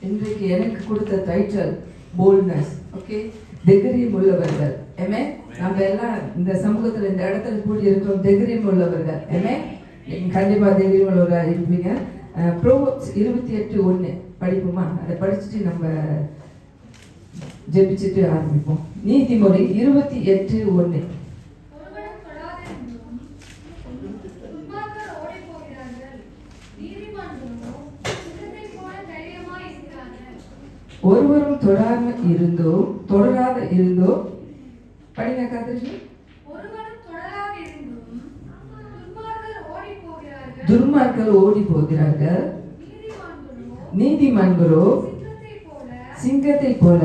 இன்றைக்கு எனக்கு கொடுத்த டைட்டில் போல்ட்னஸ். ஓகே, தைரியம் உள்ளவர்கள். ஏமே, நம்ம எல்லாம் இந்த சமூகத்தில் இந்த இடத்துல கூடி இருக்கிறோம் தைரியம் உள்ளவர்கள். ஏமே, நீங்க கண்டிப்பா தைரியம் உள்ளவர்கள் இருப்பீங்க. ப்ரோவர்ப்ஸ் 28:1 படிப்போமா? அதை படிச்சுட்டு நம்ம ஜெபிச்சுட்டு ஆரம்பிப்போம். நீதிமொழி 28:1. ஒருவரும் தொடராத இருந்தோ படிங்க காத்திரி. துன்மார்க்கர் ஓடி போகிறார்கள், நீதிமான்களோ சிங்கத்தை போல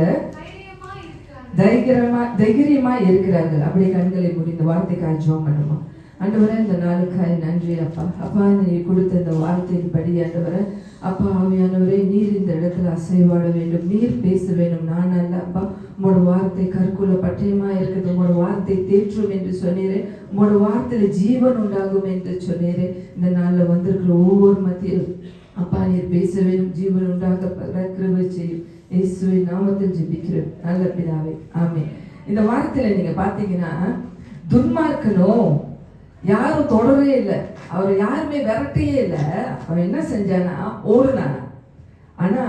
தைரியமா இருக்கிறார்கள். அப்படியே கண்களை மூடி இந்த வார்த்தைக்காய் ஜெபம் பண்ணுமா? ஆண்டவரே, இந்த நாளுக்காய் நன்றி அப்பா. அப்பா, நீ கொடுத்த இந்த வார்த்தையின் படி ஆண்டவரே, அப்பா ஆவியானவரே, நீர் இந்த இடத்துல அசைவாட வேண்டும், நீர் பேச வேண்டும். நான் அல்ல அப்பா, உங்களோட வார்த்தை கற்குள்ள பட்டயமா இருக்குது, உங்களோட வார்த்தை தேற்றும் என்று சொன்னீரே, உங்களோட வார்த்தையில ஜீவன் உண்டாகும் என்று சொன்னீரே. இந்த நாளில் வந்திருக்கிற ஒவ்வொரு மத்தியில் அப்பா நீர் பேச வேண்டும், ஜீவன் உண்டாக கிருபை செய்யும். இயேசுவின் நாமத்தில் ஜெபிக்கிறேன் நல்ல பிதாவே, ஆமென். இந்த வார்த்தையில நீங்க பாத்தீங்கன்னா, துன்மார்க்கனோ யாரும் தொடரவே இல்லை, அவர் யாருமே விரட்டையே இல்லை. அவன் என்ன செஞ்சானா, ஓடுனானா. ஆனா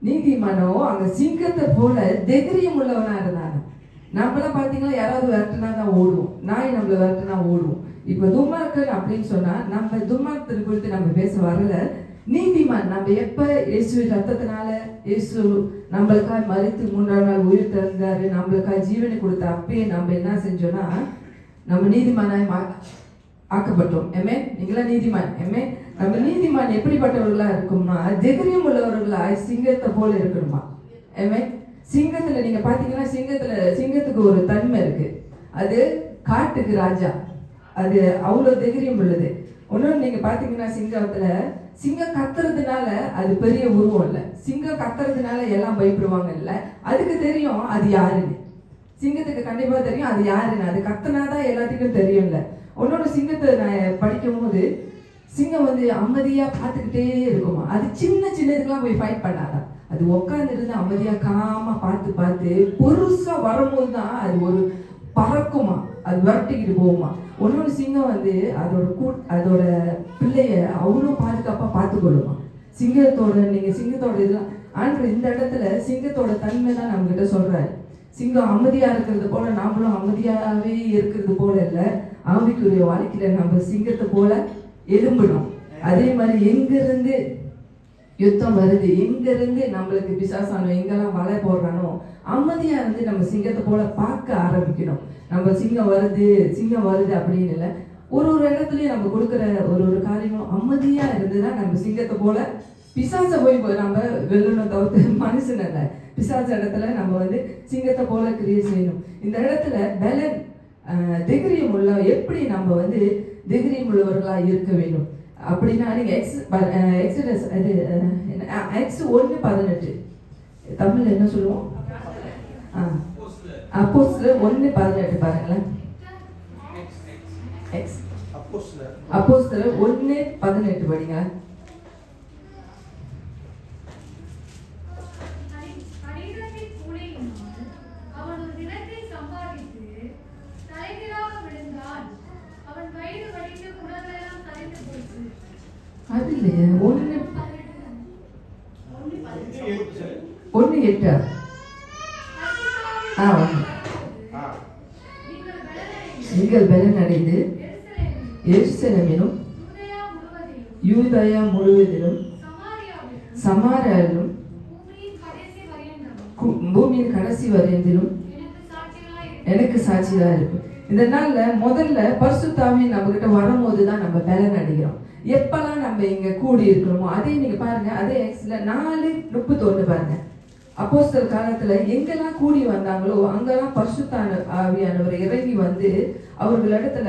நீதிமானோ அங்க சிங்கத்தை போல தைரியம் உள்ளவனா இருந்தாங்க. நம்மளாம் பாத்தீங்கன்னா யாராவது விரட்டுனா தான் ஓடுவோம், நாய் நம்மள விரட்டுனா ஓடுவோம். இப்ப துன்மார்க்கன் அப்படின்னு சொன்னா நம்ம துன்மார்க்கத்தை குறித்து நம்ம பேச வரல. நீதிமான், நம்ம எப்ப இயேசு ரத்தத்தினால இயேசு நம்மளுக்காக மரித்து 3ஆம் நாள் உயிர் தந்தாரு, நம்மளுக்காக ஜீவனை கொடுத்த அப்பயே நம்ம என்ன செஞ்சோம்னா நம்ம நீதிமானாய் ஆக்கப்பட்டோம். ஏமே, நீங்களா நீதிமான். ஏமே, நம்ம நீதிமான் எப்படிப்பட்டவர்களா இருக்கும்னா தைரியம் உள்ளவர்களா சிங்கத்தை போல இருக்கணுமா? ஏமே, சிங்கத்துல நீங்க பாத்தீங்கன்னா சிங்கத்துக்கு ஒரு தன்மை இருக்கு, அது காட்டுக்கு ராஜா, அது அவ்வளவு தைரியம் உள்ளது. ஒன்னொன்னு நீங்க பாத்தீங்கன்னா சிங்கம் கத்துறதுனால அது பெரிய உருவம் இல்லை, சிங்கம் கத்துறதுனால எல்லாம் பயப்படுவாங்க இல்ல, அதுக்கு தெரியும் அது யாருன்னு. சிங்கத்துக்கு கண்டிப்பா தெரியும் அது யாருன்னு, அது கத்துனாதான் எல்லாத்துக்கும் தெரியும்ல. ஒன்னொன்னு சிங்கத்தை நான் படிக்கும் போது சிங்கம் அமைதியா பார்த்துக்கிட்டே இருக்குமா, அது சின்னதுக்கெல்லாம் போய் ஃபைட் பண்ணாதான், அது உட்கார்ந்து இருந்து அமைதியா காமா பார்த்து பெருசா வரும்போது தான் அது ஒரு பறக்குமா, அது விரட்டிக்கிட்டு போகுமா. ஒன்னொரு சிங்கம் அதோட பிள்ளைய அவ்வளோ பாதுகாப்பா பார்த்துக்கொள்ளுமா. நீங்க சிங்கத்தோட இதெல்லாம் ஆண்டு இந்த இடத்துல சிங்கத்தோட தன்மை தான் நம்ம கிட்ட சொல்றாரு. சிங்கம் அமைதியா இருக்கிறது போல நாமளும் அமைதியாவே இருக்கிறது போல இல்லை, ஆவிக்குரிய வாழ்க்கையில நம்ம சிங்கத்தை போல எழும்பணும். அதே மாதிரி எங்கிருந்து யுத்தம் வருது, எங்கிருந்து நம்மளுக்கு பிசாசானோ எங்கெல்லாம் வலை போடுறானோ அமைதியா இருந்து நம்ம சிங்கத்தை போல பார்க்க ஆரம்பிக்கணும். நம்ம சிங்கம் வருது அப்படின்னு இல்லை, ஒரு இடத்துலயும் நம்ம கொடுக்குற ஒரு காரியமும் அமைதியா இருந்துதான் நம்ம சிங்கத்தை போல பிசாசை போய் நம்ம வெள்ளணும் தவிர்த்து மனுஷன் இல்லை, பிசாச இடத்துல நம்ம சிங்கத்தை போல கிரியை செய்யணும். இந்த இடத்துல பலன் தைரியம் உள்ள எப்படி நம்ம தைரியம் உள்ளவர்களா இருக்க வேண்டும் அப்படின்னா, நீங்க எக்ஸடஸ் அது எக்ஸ் 1:18 தமிழ்ல என்ன சொல்லுவோம்? அப்போஸ்தலர் 1:18 பாருங்களேன். அப்போஸ்தலர் 1:18 படிங்க. அது இல்லையா, 1:8 நீங்கள் பலன் அடைந்து எருசலேமிலும் யூதேயா முழுவதிலும் சமாரியாவிலும் பூமியின் கடைசி வரையிலும் எனக்கு சாட்சியா இருக்கு. இந்த நாள்ல முதல்ல பரிசுத்த ஆவி நம்ம கிட்ட வரும்போது தான் நம்ம பலன் அடைகிறோம். எப்பெல்லாம் நம்ம இங்க கூடி இருக்கிறோமோ அதே நீங்க பாருங்க, அதே எக்ஸ்ல 4:31 பாருங்க. அப்போஸ்தலர் காலத்துல எங்கெல்லாம் கூடி வந்தாங்களோ அங்கெல்லாம் பரிசுத்த ஆவியானவர் இறங்கி அவர்களிடத்துல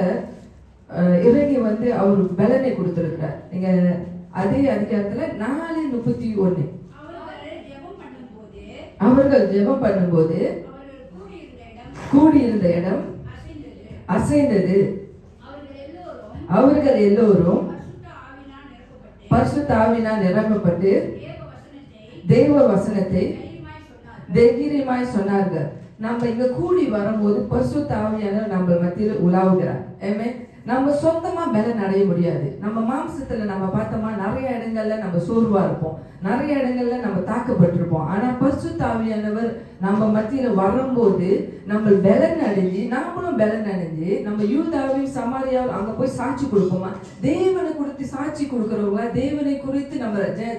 இறங்கி அவர் பலனை கொடுத்திருக்கிறார். நீங்க அதே அதிகாரத்துல 4:31 அவர்கள் ஜெபம் பண்ணும்போது கூடியிருந்த இடம் அசைந்தது, அவர்கள் எல்லோரும் பரிசுத்த ஆவியினால் நிரப்பப்பட்டு தேவ வசனத்தை தைரியமாய் சொன்னார்கள். நம்ம இங்க கூடி வரும்போது பரிசுத்த ஆவியானவர் நம்ம மத்தியில் உலாவுகிறார். நம்ம சொந்தமா பலன் அடைய முடியாது. நம்ம மாம்சத்துல நம்ம பார்த்தோமா நிறைய இடங்கள்ல நம்ம சோர்வா இருப்போம், நிறைய இடங்கள்ல நம்ம தாக்கப்பட்டிருப்போம். ஆனா பரிசுத்த ஆவியானவர் நம்ம மத்தியில வரும்போது நம்ம பலன் அடைஞ்சு, நாமளும் பலன் அடைஞ்சு நம்ம யூதாவையும் சமாரியாவும் அங்க போய் சாட்சி கொடுப்போமா, தேவனை குறித்து சாட்சி கொடுக்கிறவங்களா, தேவனை குறித்து நம்ம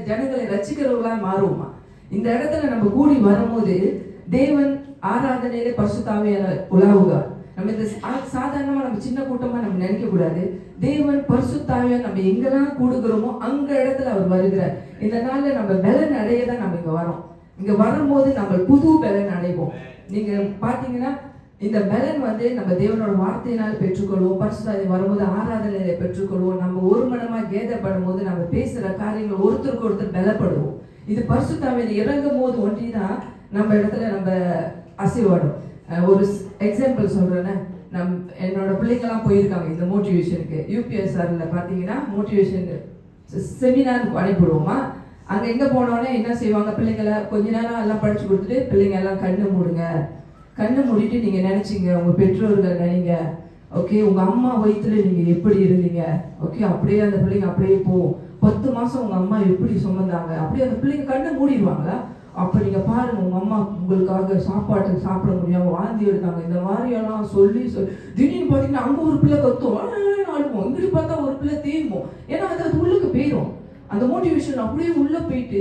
ஜனங்களை ரசிக்கிறவங்களா மாறுவோமா. இந்த இடத்துல நம்ம கூடி வரும்போது தேவன் ஆராதனையில பரிசுத்த ஆவியானவர் உலாவுகிறார். நம்ம இந்த சாதாரணமா நம்ம சின்ன கூட்டமா நம்ம நினைக்க கூடாது. தேவன் பரிசுத்த ஆவியானவர் நம்ம எங்கெல்லாம் கூடுகிறோமோ அங்க இடத்துல அவர் வருகிறார். இந்த நாள்ல நம்ம பலன் அடையதான் நம்ம இங்க வரோம். இங்க வரும்போது நம்ம புது பலன் அடைவோம். நீங்க பாத்தீங்கன்னா இந்த பலன் நம்ம தேவனோட வார்த்தையினால் பெற்றுக்கொள்வோம். பரிசுத்த வரும்போது ஆராதனையில பெற்றுக்கொள்வோம். நம்ம ஒரு மனமா கேதப்படும் போது நம்ம பேசுற காரியங்கள் ஒருத்தருக்கு ஒருத்தர் பலப்படுவோம். இது பரிசுத்த ஆவியானவர் இறங்கும் போது ஒன்றிதான் நம்ம இடத்துல நம்ம அசைவாடும். ஒரு எக்ஸாம்பிள் சொல்றேன்னா, என்னோட பிள்ளைங்கெல்லாம் போயிருக்காங்க இந்த மோட்டிவேஷனுக்கு. யூபிஎஸ்ஆர்ல பாத்தீங்கன்னா மோட்டிவேஷன் செமினாருக்கு அனுப்பிடுவோமா. அங்க எங்க போனோடனே என்ன செய்வாங்க, பிள்ளைங்களை கொஞ்ச நேரம் எல்லாம் படிச்சு கொடுத்துட்டு பிள்ளைங்க எல்லாம் கண்ணு மூடுங்க, கண்ணு மூடிட்டு நீங்க நினைச்சீங்க உங்க பெற்றோர்கள் நினைங்க, ஓகே உங்க அம்மா வயிற்றுல நீங்க எப்படி இருந்தீங்க, ஓகே அப்படியே அந்த பிள்ளைங்க அப்படியே போகும். 10 மாசம் உங்க அம்மா எப்படி சுமந்தாங்க, அப்படியே அந்த பிள்ளைங்க கண்ணு மூடிடுவாங்களா. அப்ப நீங்க பாருங்க, உங்க அம்மா உங்களுக்காக சாப்பாட்டு சாப்பிட முடியாம வாந்தி எடுத்தாங்க, இந்த மாதிரி எல்லாம் சொல்லி திடீர்னு பாத்தீங்கன்னா அங்க ஒரு பிள்ளை கத்தும், அழுவோம், இங்கிட்டு பார்த்தா ஒரு பிள்ளை தேய்வோம். ஏன்னா அது உள்ளுக்கு போயிடும். அந்த மோட்டிவேஷன் அப்படியே உள்ள போயிட்டு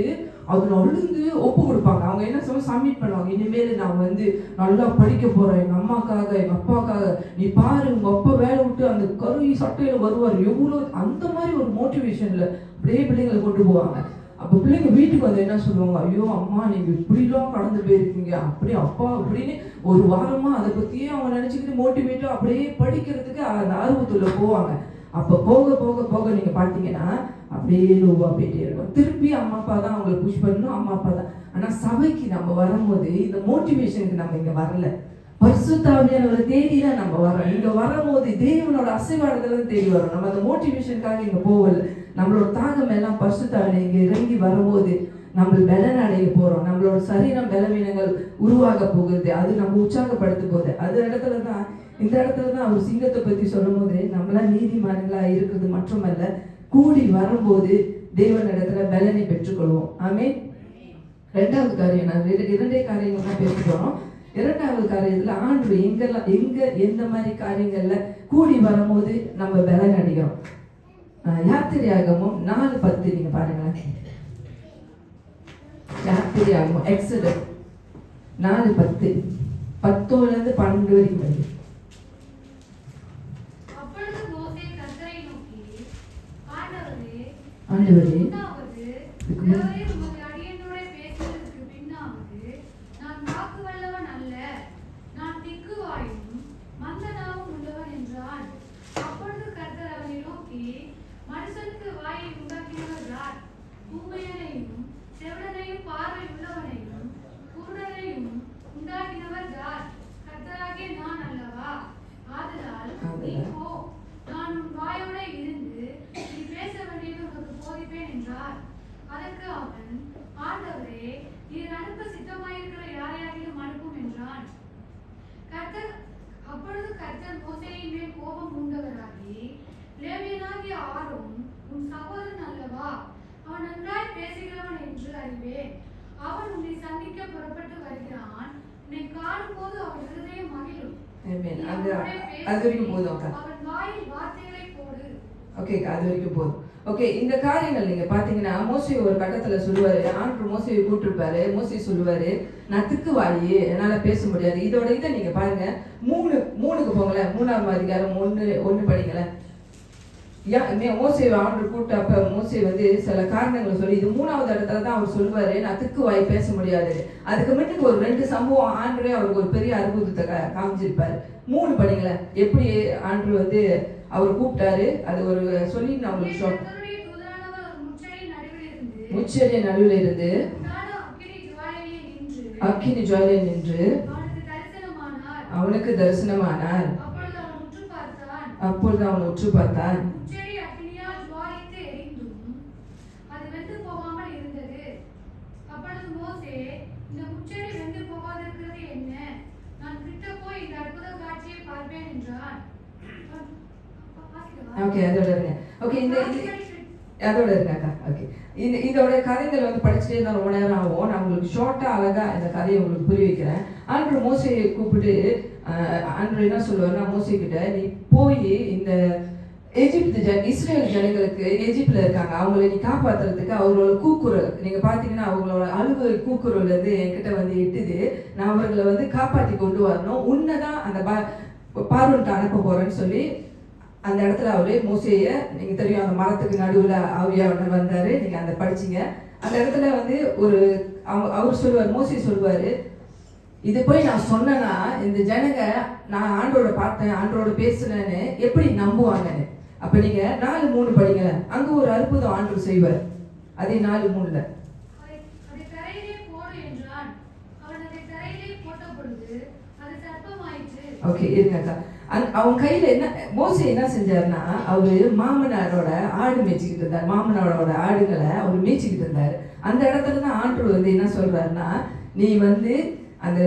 அதுல அழுந்து ஒப்பு கொடுப்பாங்க. அவங்க என்ன சொல்ல சப்மிட் பண்ணுவாங்க, இனிமேல் நான் நல்லா படிக்க போறேன், எங்க அம்மாக்காக எங்க அப்பாக்காக. நீ பாரு உங்க அப்பா வேலை விட்டு அந்த கருவி சட்டையில வருவார் எவ்வளவு. அந்த மாதிரி ஒரு மோட்டிவேஷன்ல அப்படியே பிள்ளைங்களை கொண்டு போவாங்க. அப்ப பிள்ளைங்க வீட்டுக்கு என்ன சொல்லுவாங்க, ஐயோ அம்மா நீங்க இப்படிலாம் கடந்து போயிருக்கீங்க, அப்படி அப்பா அப்படின்னு ஒரு வாரமா அதை பத்தியே அவங்க நினைச்சுக்கிட்டு மோட்டிவேட்டா அப்படியே படிக்கிறதுக்கு அந்த ஆர்வத்துல போவாங்க. அப்ப போக போக போக நீங்க பாத்தீங்கன்னா அப்படியே லோவா போயிட்டே இருக்கும். திருப்பி அம்மா அப்பா தான் அவங்களை புஷ் பண்ணணும், அம்மா அப்பா தான். ஆனா சபைக்கு நம்ம வரும்போது இந்த மோட்டிவேஷனுக்கு நம்ம இங்க வரல, பரிசுத்த ஆவியானவரை தேடிதான் நம்ம வரோம். இங்க வரும்போது தேவனோட அசைவாடுதலும் தேடி வரோம். நம்ம அந்த மோட்டிவேஷனுக்காக இங்க போகல. நம்மளோட தாகம் எல்லாம் பரிசுத்த ஆவியானவர் இங்க இறங்கி வரும்போது நம்ம பலன் அடைய போறோம். நம்மளோட சரீரம் பலவீனங்கள் உருவாக போகுது, அது நம்ம உற்சாகப்படுத்த போகுது. அது இடத்துலதான் இந்த இடத்துலதான் அவர் சிங்கத்தை பத்தி சொல்லும் போது நம்மளாம் நீதிமான்களா இருக்கிறது மட்டுமல்ல, கூடி வரும்போது தேவன் இடத்துல பலனை பெற்றுக்கொள்வோம். ஆமென். ரெண்டாவது காரியம், நான் 2 காரியங்கள் தான் பேச போறோம். 2வது காரியத்துல ஆண்டு எந்த மாதிரி காரியங்கள்ல கூடி வரும்போது நம்ம பலன் அடைகிறோம். யாத்திரையாகமும் 4:10 நீங்க பாருங்களேன். யாத்திரையாகமும் எக்ஸோடஸ் 4:10 10 12 வரைக்கும் வருது. ஆண்டவரே மனுஷனுக்கு வாயை உண்டாக்கினவர் யார்? ஊமையனையும் செவிடனையும் பார்வை உள்ளவனையும் குருடனையும் உண்டாக்கினவர் யார்? கர்த்தராகிய நான் அல்லவா? ஆதலால் நீ போ, நான் உன் வாயோட இருந்து நீ பேச வேண்டியது உனக்கு போதிப்பேன் என்றார். அதற்கு அவன், ஆண்டவரே நீர் அனுப்ப சித்தமாயிருக்கிற யாரையாகிலும் அனுப்பும் என்றான். அப்பொழுது கர்த்தர் மோசேயின் மேல் கோபம் உண்டவராகி, லேவியனாகிய ஆரோன் உன் சகோதரன் அல்லவா? அவன் நன்றாய் பேசுகிறவன் என்று அறிவேன். அவன் உன்னை சந்திக்க புறப்பட்டு வருகிறான். உன்னை காணும் போது அவன் இருதயம் மகிழும். அவன் வாயில் வார்த்தைகளை போடு. ஓகே, அது வரைக்கும் போதும். ஓகே, இந்த காரியங்கள் நீங்க பாத்தீங்கன்னா மோசே ஒரு கட்டத்துல சொல்லுவாரு, ஆண்டு மோசையை கூட்டிருப்பாரு. மோசே சொல்லுவாரு, நான் திக்குவாயி என்னால பேச முடியாது. இதோட இதை நீங்க பாருங்க, 3க்கு போங்களேன். 3ஆம் அதிகாரம் 1 படிங்களேன். மோசே ஆண்டு கூட்டப்ப மோசே சில காரணங்களை சொல்லி, இது 3வது இடத்துல தான் அவர் சொல்லுவாரு, நான் திக்குவாய் பேச முடியாது. அதுக்கு முன்னுக்கு ஒரு 2 சம்பவம் ஆண்டரே அவருக்கு ஒரு பெரிய அற்புதத்தை காமிச்சிருப்பாரு. 3 படிங்களேன். எப்படி ஆண்டு அவர் கூப்பிட்டாரு, அது ஒரு சொல்லி நான் உங்களுக்கு முச்செடி நடுவில் இருந்து அக்கினி ஜுவாலையில் நின்று அவனுக்கு தரிசனமானார். அப்பொழுது அவனை உற்று பார்த்தான். முச்செடி அக்கினியால் ஜுவாலித்து எரிந்தும் அது வெந்து போகாமல் இருந்தது. அப்பொழுது மோசே, இந்த முச்செடி வெந்து போகாதிருக்கிறது என்ன? நான் கிட்ட போய் இந்த அற்புத காட்சியை பார்ப்பேன் என்றான். ஓகே, அதோட இருங்க. ஓகே, அதோட இருக்காக்கா. ஓகே, இதோட கதைகள் வந்து படிச்சுட்டே இருந்தால் ரொம்ப நேரம் ஆகும். நான் உங்களுக்கு ஷார்ட்டாக அழகாக இந்த கதையை உங்களுக்கு புரிய வைக்கிறேன். ஆண்டவர் மோசையை கூப்பிட்டு ஆண்டவர் என்ன சொல்லுவாருன்னா, மோசே கிட்ட நீ போய் இந்த இஸ்ரேல் ஜனங்களுக்கு எஜிப்டில் இருக்காங்க, அவங்களை நீ காப்பாற்றுறதுக்கு அவங்களோட கூக்குரல் நீங்கள் பார்த்தீங்கன்னா அவங்களோட அழுகு கூக்குரல் வந்து என்கிட்ட வந்து எட்டுது. நான் அவர்களை வந்து காப்பாற்றி கொண்டு வரணும், உன்னை தான் அந்த பார்வோனுக்கு அனுப்ப போகிறேன்னு சொல்லி அந்த இடத்துல அவரு மோசேயை, நீங்கள் தெரியும் அந்த மரத்துக்கு நடுவில் ஆவியானவர் வந்தார், நீங்கள் அந்த படிச்சிங்க. அந்த இடத்துல வந்து அவர் சொல்லுவார், மோசே சொல்லுவார், இது போய் நான் சொன்னேன்னா இந்த ஜனங்க நான் ஆண்டோட பார்த்தேன் ஆண்டோட பேசுனேன்னு எப்படி நம்புவாங்கன்னு. அப்போ நீங்கள் 4:3 படிங்க, அங்கே ஒரு அற்புதம் ஆண்டவர் செய்வார். அதே 4:3 ஓகே இருங்கக்கா. அவன் கையில என்ன மோசே என்ன செஞ்சாருன்னா, அவரு மாமனாரோட ஆடு மேய்ச்சிக்கிட்டு இருந்தார். மாமனாரோட ஆடுகளை அவர் மேய்ச்சிக்கிட்டு இருந்தாரு. அந்த இடத்துல தான் ஆண்டவர் வந்து என்ன சொல்றாருன்னா, நீ வந்து அந்த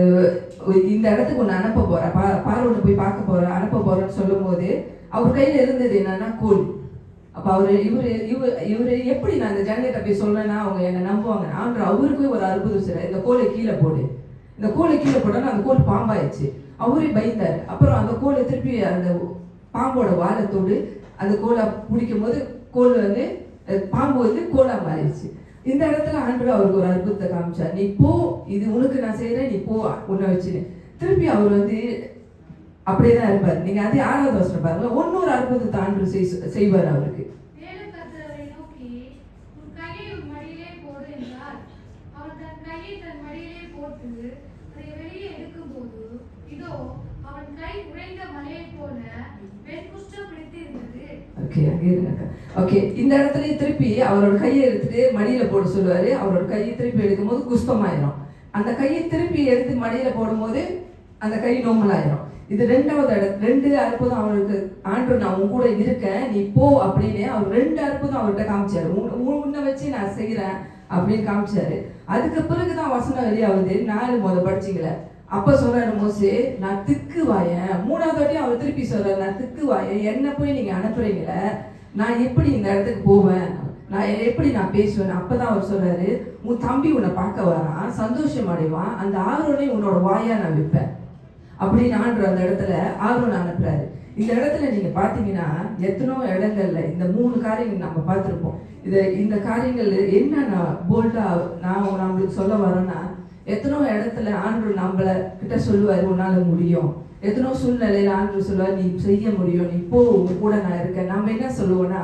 இந்த இடத்துக்கு ஒன்று அனுப்ப போற, பார்வோனை போய் பார்க்க போற, அனுப்ப போறேன்னு சொல்லும் போது அவர் கையில இருந்தது என்னன்னா கோல். அப்போ இவரு எப்படி நான் இந்த ஜனங்கிட்ட போய் சொல்றேன்னா அவங்க என்னை நம்புவாங்க. ஆண்டவர் அவருக்கு ஒரு அற்புதம் செய்யறாரு, இந்த கோலை கீழே போடு. இந்த கோலை கீழே போட்டோன்னா அந்த கோல் பாம்பாயிடுச்சு. அவரே பயந்தார். அப்புறம் அந்த கோலை திருப்பி அந்த பாம்போட வாரத்தோடு அந்த கோலை பிடிக்கும் போது கோல் வந்து பாம்பு வந்து கோலா மாறிடுச்சு. இந்த இடத்துல ஆண்டவர் அவருக்கு ஒரு அற்புதத்தை காமிச்சார். நீ போ, இது உனக்கு நான் செய்யறேன், நீ போ உன்னை வச்சுன்னு. திருப்பி அவர் வந்து அப்படியே தான் இருப்பார். நீங்க அதே 6வது வசனம் பாருங்க, இன்னொரு அற்புதத்தை ஆண்டவர் செய்வார் அவருக்கு. ஓகே, இந்த இடத்துல திருப்பி அவரோட கையை எடுத்துட்டு மடியில போட சொல்லுவாரு. அவரோட கையை திருப்பி எடுக்கும் போது குஷ்டமாயிரும். அந்த கையை திருப்பி எடுத்து மடியில போடும் போது அந்த கை நோமலாயிரும். இது 2 அற்புதம் அவருக்கு ஆண்டவர் நான் உன் கூட இருக்கேன், நீ போ அப்படின்னு அவர் 2 அற்புதம் அவர்கிட்ட காமிச்சாரு. உன்னை வச்சு நான் செய்யறேன் அப்படின்னு காமிச்சாரு. அதுக்கு பிறகுதான் வசனம் வெளியாகுது. 4 படிச்சிங்கள. அப்ப சொல்றாரு மோசே, நான் திக்கு வாயேன். 3வது வாட்டி அவர் திருப்பி சொல்றாரு, நான் திக்கு வாயேன், என்ன போய் நீங்க அனுப்புறீங்களே, நான் எப்படி இந்த இடத்துக்கு போவேன், நான் எப்படி நான் பேசுவேன். அப்பதான் அவர் சொல்றாரு, உன் தம்பி உன்னை பார்க்க வரான், சந்தோஷம் அடைவான், அந்த ஆரோனை உன்னோட வாயா நான் வைப்பேன் அப்படின்னு ஆண்டவர் அந்த இடத்துல ஆரோனை அனுப்புறாரு. இந்த இடத்துல நீங்க பாத்தீங்கன்னா எத்தனோ இடங்கள்ல இந்த 3 காரியங்கள் நம்ம பார்த்துருப்போம். இந்த காரியங்கள் என்ன போல்டா நான் நம்மளுக்கு சொல்ல வரேன்னா, எத்தனோ இடத்துல ஆண்டவர் நம்மள கிட்ட சொல்லுவாரு, உன்னால முடியும். எத்தனோ சூழ்நிலையில ஆண்டவர் சொல்லுவார், நீ செய்ய முடியும், நீ போ, கூட நான் இருக்கேன். நம்ம என்ன சொல்லுவோம்னா,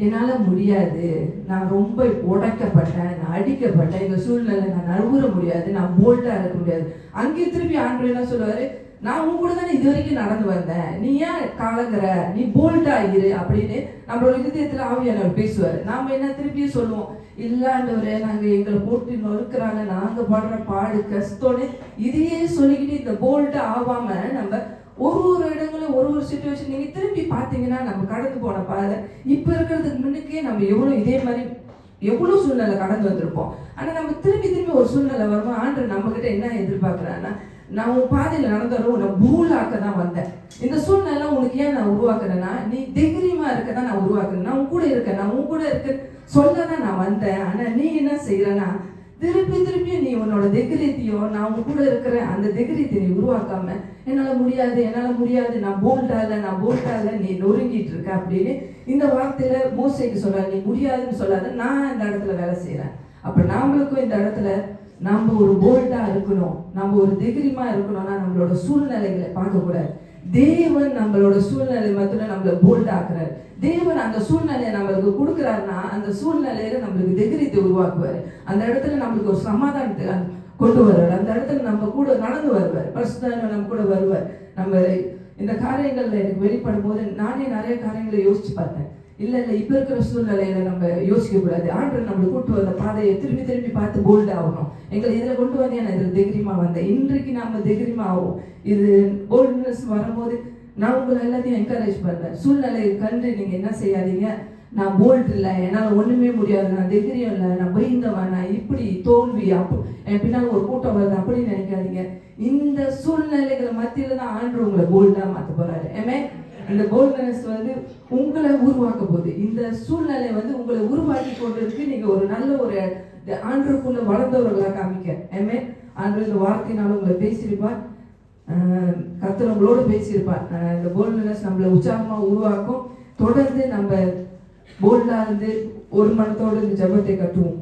என்னால முடியாது, நான் ரொம்ப உடைக்கப்பட்டேன், நான் அடிக்கப்பட்டேன், இந்த சூழ்நிலை நான் நழுவுற முடியாது, நான் போல்டா இருக்க முடியாது. அங்கே திருப்பி ஆண்டவர் என்ன சொல்லுவாரு, நான் உன் கூட தானே இது வரைக்கும் நடந்து வந்தேன், நீ ஏன் கலங்குற, நீ போல்டா இரு அப்படின்னு நம்மளோட இதயத்துல ஆவியானவர் பேசுவாரு. நாம என்ன திருப்பியும் சொல்லுவோம், இல்லாண்டவரே நாங்க எங்களை போட்டு நொறுக்குறாங்க, நாங்க படுற பாடு கஷ்டம்னு இதையே சொல்லிக்கிட்டு இந்த போல்டா ஆகாம நம்ம ஒரு இடங்களும் ஒரு சிச்சுவேஷன் நீங்க திரும்பி பார்த்தீங்கன்னா நம்ம கடந்து போன பாதை இப்ப இருக்கிறதுக்கு முன்னுக்கே நம்ம இதே மாதிரி எவ்வளவு சூழ்நிலை கடந்து வந்திருப்போம். ஆனா நம்ம திரும்பி ஒரு சூழ்நிலை வரும்போது ஆண்டவர் நம்ம கிட்ட என்ன எதிர்பார்க்கிறான்னா, நான் உன் பாதையில் நடந்தாலும் உன்னை பூலாக்க தான் வந்தேன். இந்த சூழ்நிலை உனக்கு ஏன் நான் உருவாக்குறேன்னா, நீ தைரியமா இருக்க தான் நான் உருவாக்குறேன். நான் உன் கூட இருக்கேன், நான் உன் கூட இருக்க சொல்லதான் நான் வந்தேன். ஆனா நீ என்ன செய்யறனா, திருப்பி நீ உன்னோட தைரியத்தையும் நான் உன் கூட இருக்கிறேன் அந்த தைரியத்தை நீ உருவாக்காம என்னால முடியாது, நான் போல்டா இல்லை, நீ நொறுங்கிட்டு இருக்க அப்படின்னு இந்த வார்த்தையில மோசேக்கு சொல்ற, நீ முடியாதுன்னு சொல்லாத, நான் இந்த இடத்துல வேலை செய்யறேன். அப்ப நாமளுக்கும் இந்த இடத்துல நம்ம ஒரு போல்டா இருக்கணும், நம்ம ஒரு தைரியமா இருக்கணும்னா நம்மளோட சூழ்நிலைகளை பார்க்க கூடாது. தேவன் நம்மளோட சூழ்நிலை மட்டும் நம்மள போல்டா ஆக்குறாரு. தேவன் அந்த சூழ்நிலையை நம்மளுக்கு கொடுக்குறாருன்னா அந்த சூழ்நிலையில நம்மளுக்கு தைரியத்தை உருவாக்குவாரு. அந்த இடத்துல நம்மளுக்கு ஒரு சமாதானத்தை கொண்டு வருவார். அந்த இடத்துல நம்ம கூட நடந்து வருவார், பரிசுத்தர் நம்ம கூட வருவார். நம்ம இந்த காரியங்கள்ல எனக்கு வெளிப்படும் போது நானே நிறைய காரியங்களை யோசிச்சு பார்த்தேன். இல்ல இப்ப இருக்கிற சூழ்நிலையில நம்ம யோசிக்க கூடாது. ஆண்டவர் நம்மளை கூட்டு வந்த பாதையை திரும்பி பார்த்து போல்ட் ஆகணும். எங்களை இதுல கொண்டு வந்தேன், நான் இதுல தைரியமா வந்தேன். இன்றைக்கு நாம தைரியமா ஆகும். இது போல்ட்னஸ் வரும்போது நான் உங்களை எல்லாத்தையும் என்கரேஜ் பண்றேன். சூழ்நிலையை கண்டு நீங்க என்ன செய்யாதீங்க, நான் போல்ட் இல்லை, என்னால் ஒண்ணுமே முடியாது, நான் தைரியம் இல்லை, நான் பயந்தவன், நான் இப்படி தோல்வி, என் பின்னால் ஒரு கூட்டம் வருது அப்படின்னு நினைக்காதீங்க. இந்த சூழ்நிலைகளை மத்தியில தான் ஆண்டு உங்களை போல்டா மாற்ற போறாரு. இந்த போல்ட்னஸ் வந்து உங்களை உருவாக்க போகுது. இந்த சூழ்நிலை வந்து உங்களை உருவாக்கி கொண்டிருக்கு. நீங்க ஒரு நல்ல ஒரு ஆண்டுக்குள்ள வளர்ந்தவர்களா காமிக்க. ஆண்டு இந்த வார்த்தையினால உங்களை பேசியிருப்பார், கர்த்தர் உங்களோட பேசியிருப்பார். இந்த போல்ட்னஸ் நம்மளை உற்சாகமா உருவாக்கும். தொடர்ந்து நம்ம போல்டா இருந்து ஒரு மனத்தோடு இந்த ஜெபத்தை கட்டுவோம்.